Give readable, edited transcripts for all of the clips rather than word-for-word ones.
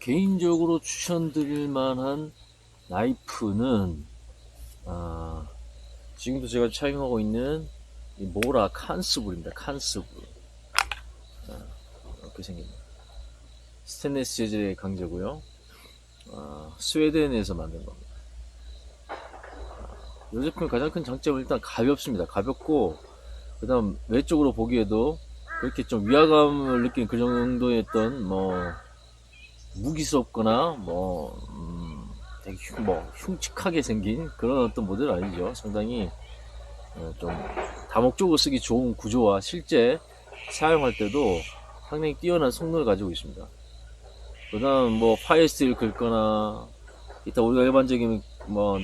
개인적으로 추천드릴 만한 나이프는 지금도 제가 착용하고 있는 이 모라 칸스불입니다. 칸스불. 이렇게 생깁니다. 스테인리스 재질의 강제고요. 스웨덴에서 만든 겁니다. 이 제품의 가장 큰 장점은 일단 가볍습니다. 가볍고, 그 다음 외적으로 보기에도 그렇게 좀 위화감을 느끼는 그 정도의 어떤 무기스럽거나 되게 흉측하게 생긴 그런 어떤 모델은 아니죠. 상당히 좀 다목적으로 쓰기 좋은 구조와 실제 사용할 때도 상당히 뛰어난 성능을 가지고 있습니다. 그 다음 파이어 스틸 긁거나 이따 우리가 일반적인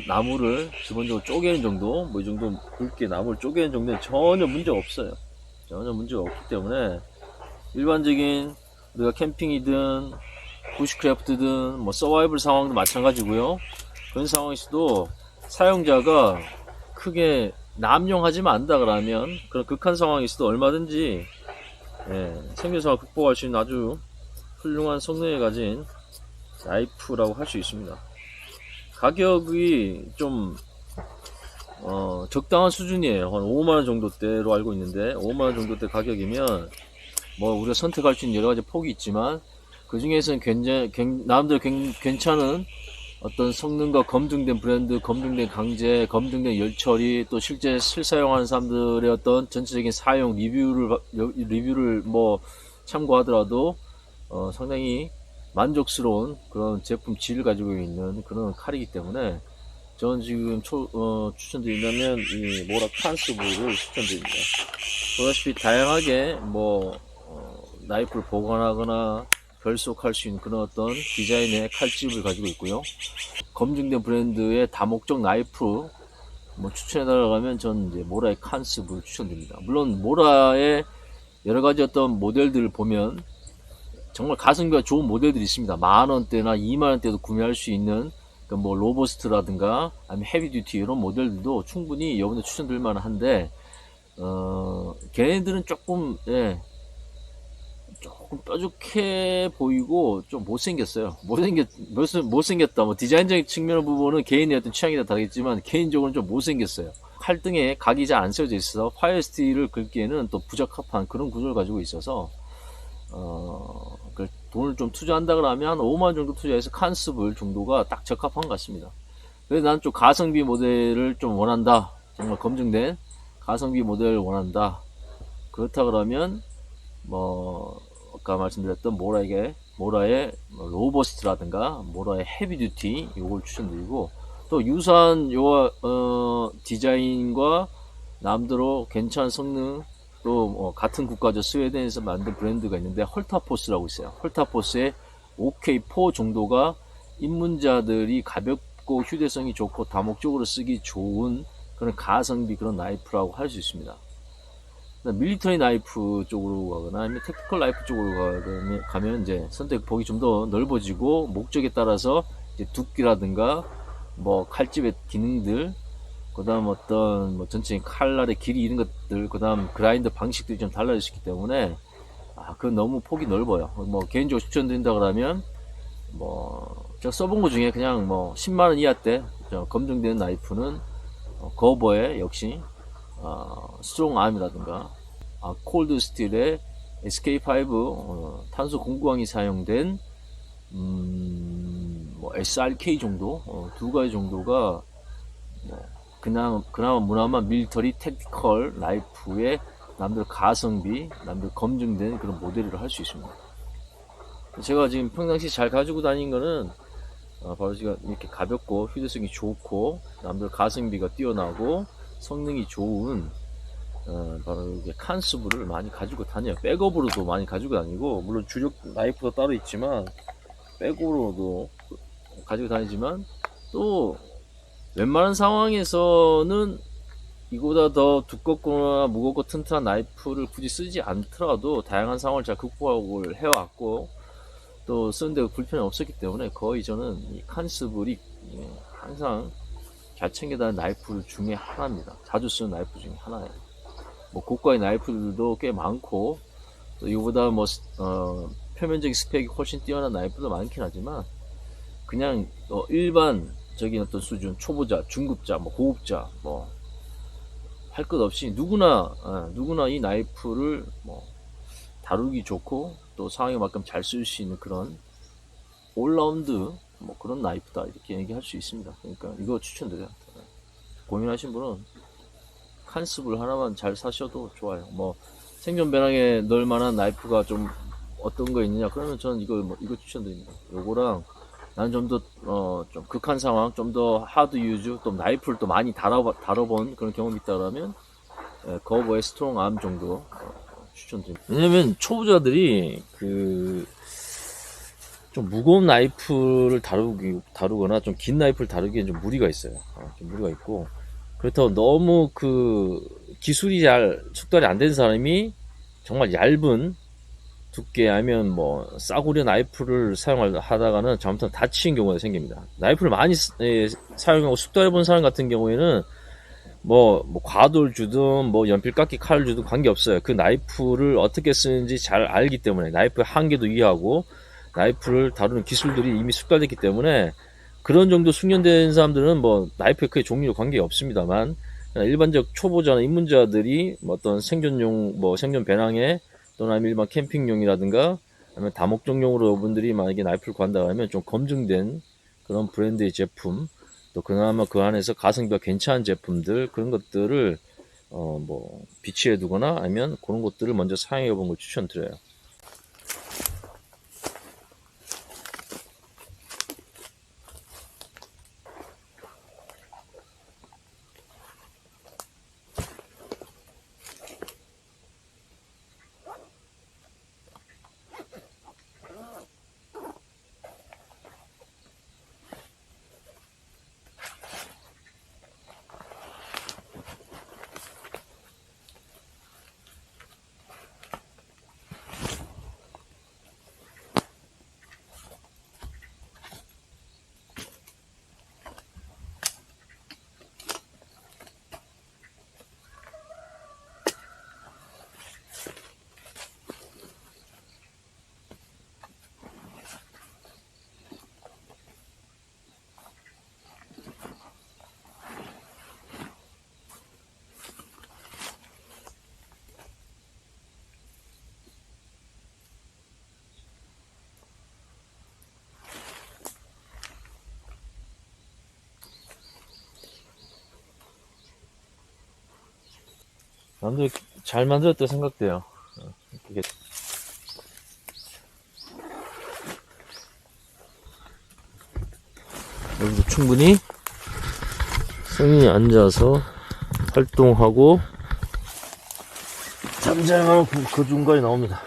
나무를 기본적으로 쪼개는 정도, 이 정도 굵게 나무를 쪼개는 정도는 전혀 문제가 없어요. 전혀 문제가 없기 때문에 일반적인 우리가 캠핑이든 부시크래프트든 서바이벌 상황도 마찬가지고요. 그런 상황에서도 사용자가 크게 남용하지만 않는다 그러면 그런 극한 상황에서도 얼마든지 생존상을 극복할 수 있는 아주 훌륭한 성능을 가진 나이프라고 할 수 있습니다. 가격이 좀 적당한 수준이에요. 한 5만원 정도대로 알고 있는데 5만원 정도대 가격이면 우리가 선택할 수 있는 여러가지 폭이 있지만 그 중에서는 나름대로 괜찮은 어떤 성능과 검증된 브랜드, 검증된 강제, 검증된 열처리, 또 실제 실사용하는 사람들의 어떤 전체적인 사용 리뷰를 참고하더라도 상당히 만족스러운 그런 제품 질을 가지고 있는 그런 칼이기 때문에 저는 지금 추천드린다면 이 모라 칸스불을 추천드립니다. 보다시피 다양하게 나이프를 보관하거나 결속할 수 있는 그런 어떤 디자인의 칼집을 가지고 있고요. 검증된 브랜드의 다목적 나이프 추천해달라고 하면 저는 이제 모라의 칸스불을 추천드립니다. 물론 모라의 여러가지 어떤 모델들을 보면 정말 가성비가 좋은 모델들이 있습니다. 10,000원대나 20,000원대도 구매할 수 있는 로버스트라든가 아니면 헤비듀티 이런 모델들도 충분히 여러분들 추천드릴 만한데 걔네들은 조금 뾰족해 보이고 좀 못생겼어요. 못생겼다. 디자인적인 측면 부분은 개인의 어떤 취향이 다 다르겠지만 개인적으로는 좀 못생겼어요. 칼등에 각이 잘 안 세워져 있어서 파이어 스틸을 긁기에는 또 부적합한 그런 구조를 가지고 있어서 돈을 좀 투자한다 그러면 한 5만원 정도 투자해서 칸스불 정도가 딱 적합한 것 같습니다. 그래서 나는 좀 가성비 모델을 좀 원한다. 정말 검증된 가성비 모델을 원한다. 그렇다 그러면 아까 말씀드렸던 모라의 로버스트라든가 모라의 헤비듀티 요걸 추천드리고, 또 유사한 디자인과 남대로 괜찮은 성능, 또 같은 국가죠. 스웨덴에서 만든 브랜드가 있는데 헐타포스라고 있어요. 헐타포스의 OK4 정도가 입문자들이 가볍고 휴대성이 좋고 다목적으로 쓰기 좋은 그런 가성비 그런 나이프라고 할 수 있습니다. 밀리터리 나이프 쪽으로 가거나 아니면 택티컬 나이프 쪽으로 가면 이제 선택폭이 좀 더 넓어지고 목적에 따라서 이제 두께라든가 칼집의 기능들, 그 다음 어떤 전체적인 칼날의 길이 이런 것들, 그 다음 그라인더 방식들이 좀 달라질 수 있기 때문에 그건 너무 폭이 넓어요. 개인적으로 추천드린다 그러면 제가 써본 것 중에 그냥 10만원 이하대 검증되는 나이프는 거버의 역시 스트롱 암이라든가 콜드 스틸의 SK5 탄소 공구광이 사용된 SRK 정도 두 가지 정도가 그나마 무난한 밀리터리 택티컬 라이프의 남들 가성비, 남들 검증된 그런 모델을 할 수 있습니다. 제가 지금 평상시 잘 가지고 다니는 거는 바로 제가 이렇게 가볍고 휴대성이 좋고 남들 가성비가 뛰어나고 성능이 좋은 바로 이게 칸스불을 많이 가지고 다녀요. 백업으로도 많이 가지고 다니고, 물론 주력 나이프도 따로 있지만 백업으로도 가지고 다니지만 또 웬만한 상황에서는 이거보다 더 두껍거나 무겁고 튼튼한 나이프를 굳이 쓰지 않더라도 다양한 상황을 잘 극복하고 해왔고 또 쓰는데 불편이 없었기 때문에 거의 저는 이 칸스불이 항상 잘 챙겨다니는 나이프 중에 하나입니다. 자주 쓰는 나이프 중에 하나예요. 고가의 나이프들도 꽤 많고 또 이거보다 표면적인 스펙이 훨씬 뛰어난 나이프도 많긴 하지만 그냥 일반적인 어떤 수준, 초보자, 중급자, 뭐 고급자, 뭐 할 것 없이 누구나 이 나이프를 뭐 다루기 좋고 또 상황에 맞게 잘 쓸 수 있는 그런 올라운드 뭐 그런 나이프다 이렇게 얘기할 수 있습니다. 그러니까 이거 추천드려요. 고민하신 분은 칸습을 하나만 잘 사셔도 좋아요. 뭐 생존 배낭에 넣을 만한 나이프가 좀 어떤 거 있느냐 그러면 저는 이거 추천드립니다. 요거랑 난 좀 더 좀 극한 상황, 좀 더 하드 유즈, 또 나이프를 또 많이 다뤄본 그런 경험이 있다라면 거버의 스트롱 암 정도 추천드립니다. 왜냐면 초보자들이 좀 무거운 나이프를 다루거나 좀 긴 나이프를 다루기엔 좀 무리가 있어요. 좀 무리가 있고 그렇다고 너무 기술이 잘 숙달이 안 된 사람이 정말 얇은 두께 아니면 뭐 싸구려 나이프를 사용하다가는 잘못하면 다치는 경우가 생깁니다. 나이프를 많이 사용하고 숙달해본 사람 같은 경우에는 뭐 과도를 주든 뭐 연필깎이 칼을 주든 관계없어요. 그 나이프를 어떻게 쓰는지 잘 알기 때문에 나이프의 한계도 이해하고 나이프를 다루는 기술들이 이미 숙달됐기 때문에 그런 정도 숙련된 사람들은 뭐 나이프의 크게 종류로 관계 없습니다만 일반적 초보자나 입문자들이 뭐 어떤 생존용 뭐 생존 배낭에 또는 일반 캠핑용이라든가 아니면 다목적용으로 여러분들이 만약에 나이프를 구한다 하면 좀 검증된 그런 브랜드의 제품 또 그나마 그 안에서 가성비가 괜찮은 제품들 그런 것들을 뭐 비치해 두거나 아니면 그런 것들을 먼저 사용해 보는 걸 추천드려요. 남들이 잘 만들었다고 생각돼요. 이게 여기서 충분히 성인이 앉아서 활동하고 잠잘만 그 중간에 나옵니다.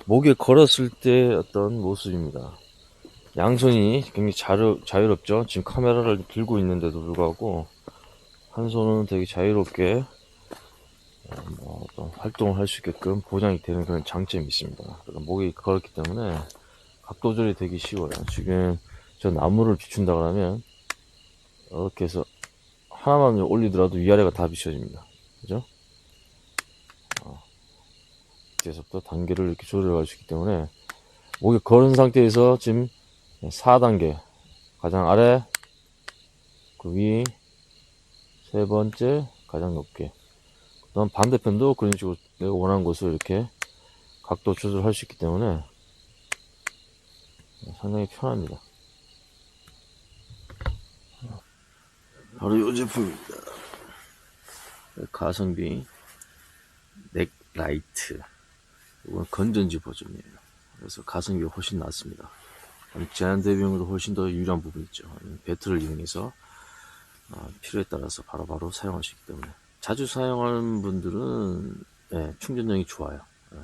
목에 걸었을 때 어떤 모습입니다. 양손이 굉장히 자유롭죠. 지금 카메라를 들고 있는데도 불구하고 한 손은 되게 자유롭게 어떤 활동을 할 수 있게끔 보장이 되는 그런 장점이 있습니다. 그러니까 목이 걸었기 때문에 각도 조절이 되기 쉬워요. 지금 저 나무를 비춘다 그러면 이렇게 해서 하나만 올리더라도 위아래가 다 비춰집니다. 그죠? 뒤에서부터 단계를 이렇게 조절할 수 있기 때문에 목에 걸은 상태에서 지금 4단계 가장 아래 그 위 세 번째 가장 높게 그 다음 반대편도 그런 식으로 내가 원하는 곳을 이렇게 각도 조절할 수 있기 때문에 상당히 편합니다. 바로 이 제품입니다. 가성비 넥라이트. 이건 건전지 버전이에요. 그래서 가성비가 훨씬 낫습니다. 제한 대비용으로 훨씬 더 유리한 부분이 있죠. 배터리를 이용해서 필요에 따라서 바로바로 사용할 수 있기 때문에 자주 사용하는 분들은 충전력이 좋아요.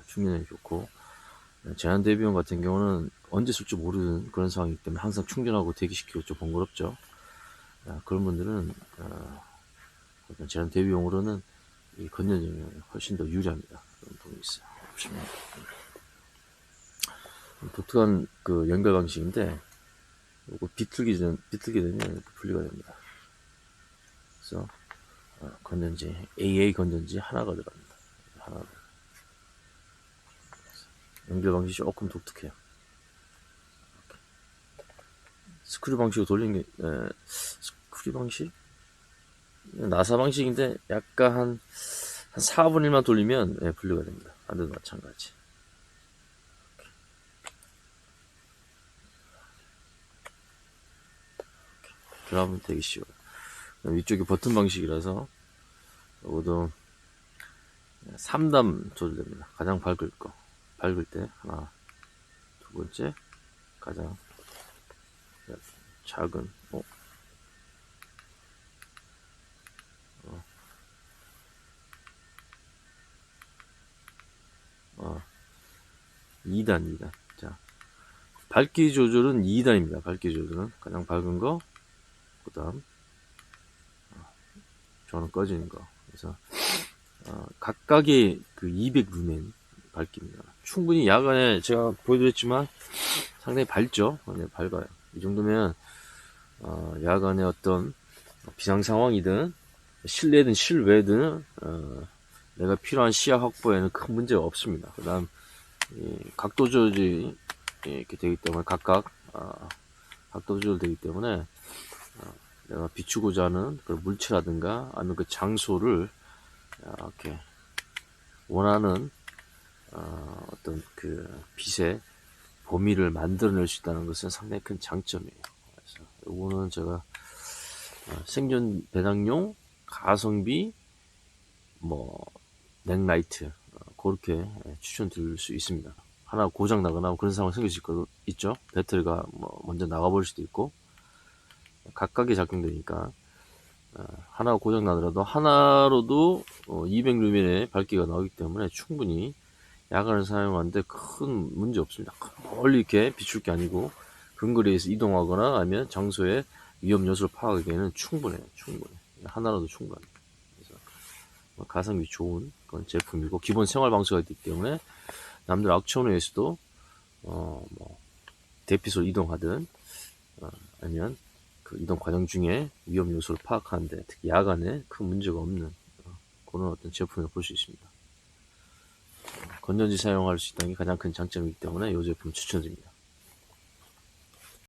충전력이 좋고 제한 대비용 같은 경우는 언제 쓸지 모르는 그런 상황이기 때문에 항상 충전하고 대기시키고 좀 번거롭죠. 그런 분들은 제한 대비용으로는 이 건전지가 훨씬 더 유리합니다. 그런 부분이 있어요. 보시면 독특한 그 연결 방식인데 이거 비틀게 되면 이렇게 분리가 됩니다. 그래서 건전지 AA 건전지 하나가 들어갑니다. 하나. 연결 방식이 조금 독특해요. 스크류 방식으로 돌린 게 스크류 방식? 나사 방식인데 약간 한 4분의 1만 돌리면 분리가 됩니다. 안돼도 마찬가지. 들어가면 되게 쉬워요. 위쪽이 버튼 방식이라서 이것도 3단 조절됩니다. 가장 밝을 때 하나, 두 번째 가장 작은 2단. 자, 밝기 조절은 2단입니다. 밝기 조절은 가장 밝은 거, 그 다음 저는 꺼지는 거. 그래서 각각의 그 200루멘 밝기입니다. 충분히 야간에 제가 보여드렸지만 상당히 밝죠. 네, 밝아요. 이 정도면 야간에 어떤 비상 상황이든 실내든 실외든 내가 필요한 시야 확보에는 큰 문제가 없습니다. 그 다음 각도 조절이 이렇게 되기 때문에 각각 각도 조절되기 때문에 내가 비추고자 하는 그 물체라든가 아니면 그 장소를 이렇게 원하는 어떤 그 빛의 범위를 만들어낼 수 있다는 것은 상당히 큰 장점이에요. 그래서 이거는 제가 생존 배낭용 가성비 넥라이트 그렇게 추천드릴 수 있습니다. 하나 고장 나거나 그런 상황 생길 수 있죠. 배터리가 먼저 나가버릴 수도 있고 각각의 작용되니까 하나가 고장 나더라도 하나로도 200루멘의 밝기가 나오기 때문에 충분히 야간을 사용하는데 큰 문제 없습니다. 멀리 이렇게 비출 게 아니고 근거리에서 이동하거나 아니면 장소의 위험 요소를 파악하기에는 충분해요. 하나라도 충분합니다. 그래서 가성비 좋은 그런 제품이고 기본 생활 방수가 있기 때문에 남들 악천후에서도 대피소로 이동하든 아니면 그 이동 과정 중에 위험 요소를 파악하는데 특히 야간에 큰 문제가 없는 그런 어떤 제품을 볼 수 있습니다. 건전지 사용할 수 있다는 게 가장 큰 장점이기 때문에 이 제품 추천드립니다.